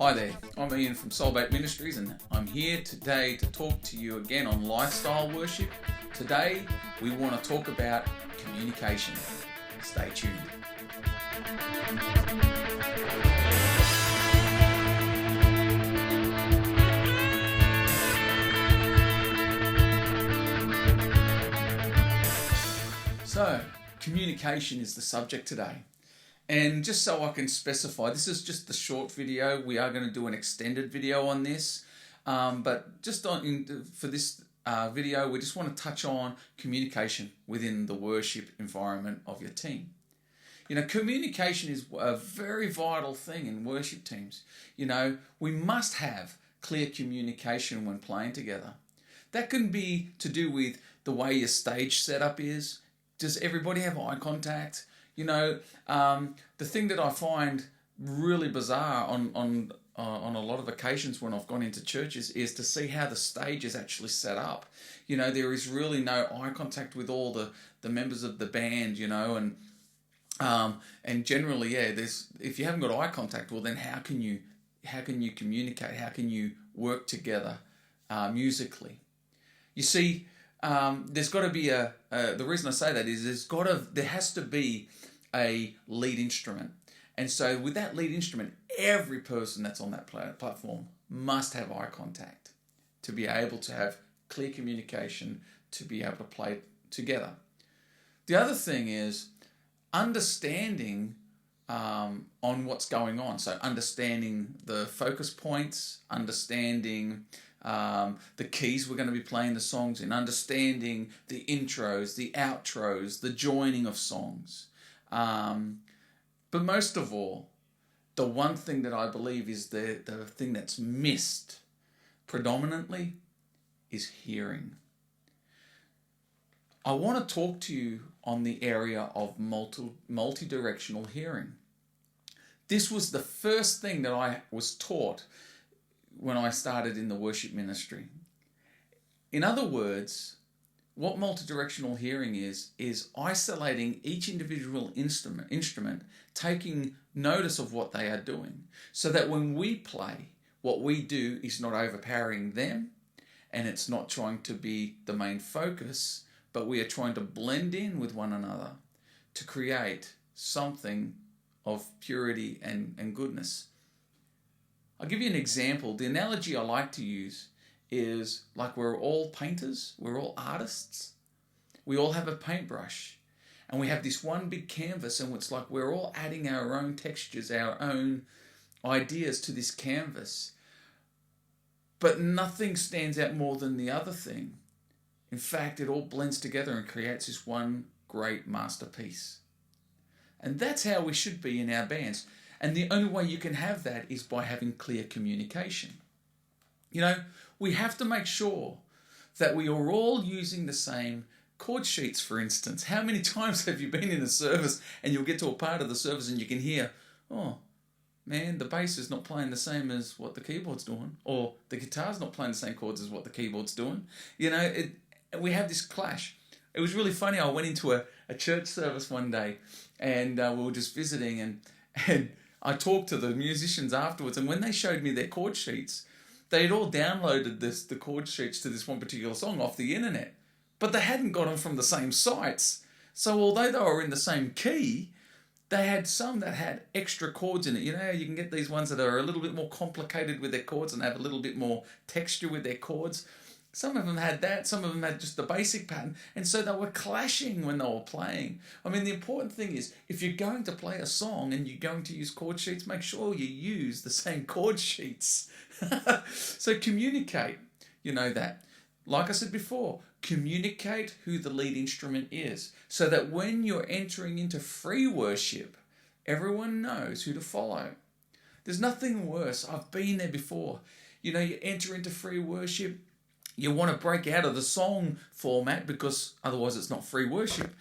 Hi there, I'm Ian from Soulbait Ministries, and I'm here today to talk to you again on lifestyle worship. Today we want to talk about communication. Stay tuned. So, communication is the subject today. And just so I can specify, this is just the short video. We are going to do an extended video on this. But just for this video, we just want to touch on communication within the worship environment of your team. You know, communication is a very vital thing in worship teams. You know, we must have clear communication when playing together. That can be to do with the way your stage setup is. Does everybody have eye contact? You know, the thing that I find really bizarre on a lot of occasions when I've gone into churches is to see how the stage is actually set up. You know, there is really no eye contact with all the members of the band, you know, and generally, yeah, if you haven't got eye contact, well then how can you communicate? How can you work together musically? You see, there's got to be the reason I say that is there has to be a lead instrument. And so with that lead instrument, every person that's on that platform must have eye contact to be able to have clear communication, to be able to play together. The other thing is understanding on what's going on. So understanding the focus points, understanding the keys we're going to be playing the songs in, understanding the intros, the outros, the joining of songs. But most of all, the one thing that I believe is the thing that's missed predominantly is hearing. I want to talk to you on the area of multi-directional hearing. This was the first thing that I was taught when I started in the worship ministry. In other words, what multidirectional hearing is isolating each individual instrument, taking notice of what they are doing, so that when we play, what we do is not overpowering them, and it's not trying to be the main focus, but we are trying to blend in with one another to create something of purity and goodness. I'll give you an example. The analogy I like to use is like we're all painters, we're all artists. We all have a paintbrush and we have this one big canvas, and it's like we're all adding our own textures, our own ideas to this canvas. But nothing stands out more than the other thing. In fact, it all blends together and creates this one great masterpiece. And that's how we should be in our bands. And the only way you can have that is by having clear communication. You know, we have to make sure that we are all using the same chord sheets, for instance. How many times have you been in a service and you'll get to a part of the service and you can hear, oh, man, the bass is not playing the same as what the keyboard's doing, or the guitar's not playing the same chords as what the keyboard's doing. You know, we have this clash. It was really funny. I went into a church service one day and we were just visiting, and I talked to the musicians afterwards, and when they showed me their chord sheets, they had all downloaded the chord sheets to this one particular song off the internet, but they hadn't got them from the same sites. So although they were in the same key, they had some that had extra chords in it. You know, you can get these ones that are a little bit more complicated with their chords and have a little bit more texture with their chords. Some of them had that, some of them had just the basic pattern, and so they were clashing when they were playing. I mean, the important thing is, if you're going to play a song and you're going to use chord sheets, make sure you use the same chord sheets. So communicate, you know that. Like I said before, communicate who the lead instrument is, so that when you're entering into free worship, everyone knows who to follow. There's nothing worse. I've been there before. You know, you enter into free worship, you want to break out of the song format because otherwise it's not free worship.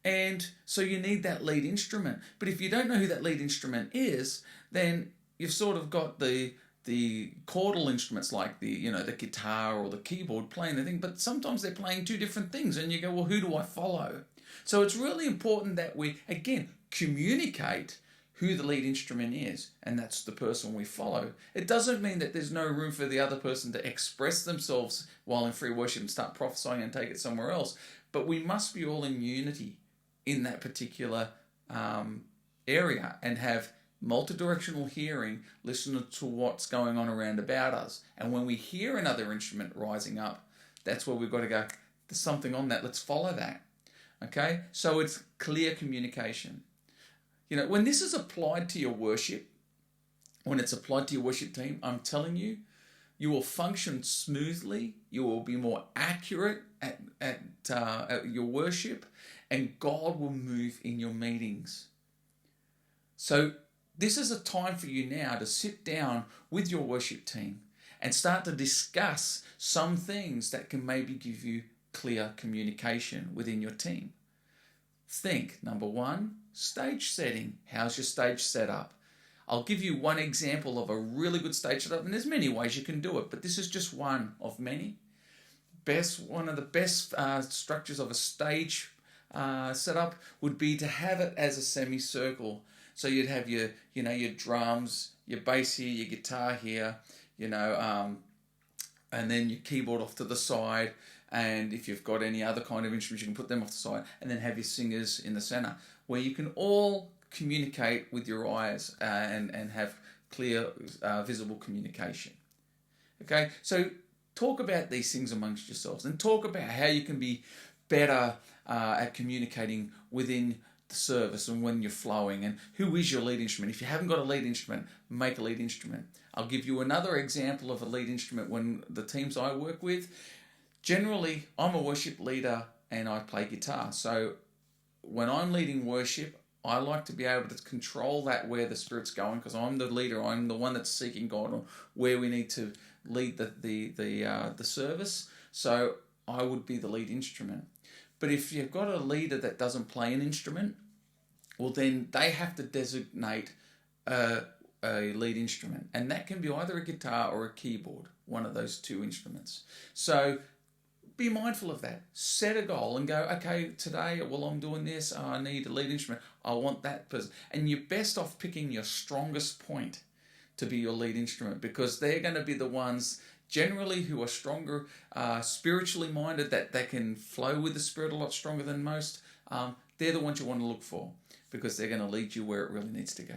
And so you need that lead instrument. But if you don't know who that lead instrument is, then you've sort of got the chordal instruments like the guitar or the keyboard playing the thing, but sometimes they're playing two different things and you go, well, who do I follow? So it's really important that we, again, communicate who the lead instrument is, and that's the person we follow. It doesn't mean that there's no room for the other person to express themselves while in free worship and start prophesying and take it somewhere else, but we must be all in unity in that particular area and have multi-directional hearing, listening to what's going on around about us. And when we hear another instrument rising up, that's where we've got to go, there's something on that, let's follow that. Okay, so it's clear communication. You know, when this is applied to your worship, when it's applied to your worship team, I'm telling you, you will function smoothly, you will be more accurate at your worship, and God will move in your meetings. So this is a time for you now to sit down with your worship team and start to discuss some things that can maybe give you clear communication within your team. Think, number one, stage setting. How's your stage set up? I'll give you one example of a really good stage setup, and there's many ways you can do it, but this is just one of many. One of the best structures of a stage setup would be to have it as a semicircle. So you'd have your drums, your bass here, your guitar here, and then your keyboard off to the side. And if you've got any other kind of instruments, you can put them off the side, and then have your singers in the center, where you can all communicate with your eyes and have clear, visible communication. Okay, so talk about these things amongst yourselves, and talk about how you can be better at communicating within the service and when you're flowing, and who is your lead instrument. If you haven't got a lead instrument, make a lead instrument. I'll give you another example of a lead instrument when the teams I work with. Generally, I'm a worship leader and I play guitar. So when I'm leading worship, I like to be able to control that where the Spirit's going, because I'm the leader. I'm the one that's seeking God on where we need to lead the service. So I would be the lead instrument. But if you've got a leader that doesn't play an instrument, well, then they have to designate a lead instrument. And that can be either a guitar or a keyboard, one of those two instruments. So be mindful of that. Set a goal and go, okay, today, well, I'm doing this. I need a lead instrument. I want that person. And you're best off picking your strongest point to be your lead instrument, because they're going to be the ones generally who are stronger, spiritually minded, that they can flow with the Spirit a lot stronger than most. They're the ones you want to look for, because they're going to lead you where it really needs to go.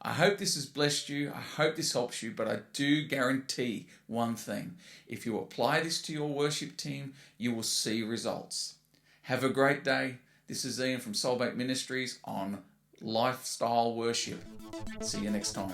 I hope this has blessed you. I hope this helps you, but I do guarantee one thing. If you apply this to your worship team, you will see results. Have a great day. This is Ian from Soulbait Ministries on Lifestyle Worship. See you next time.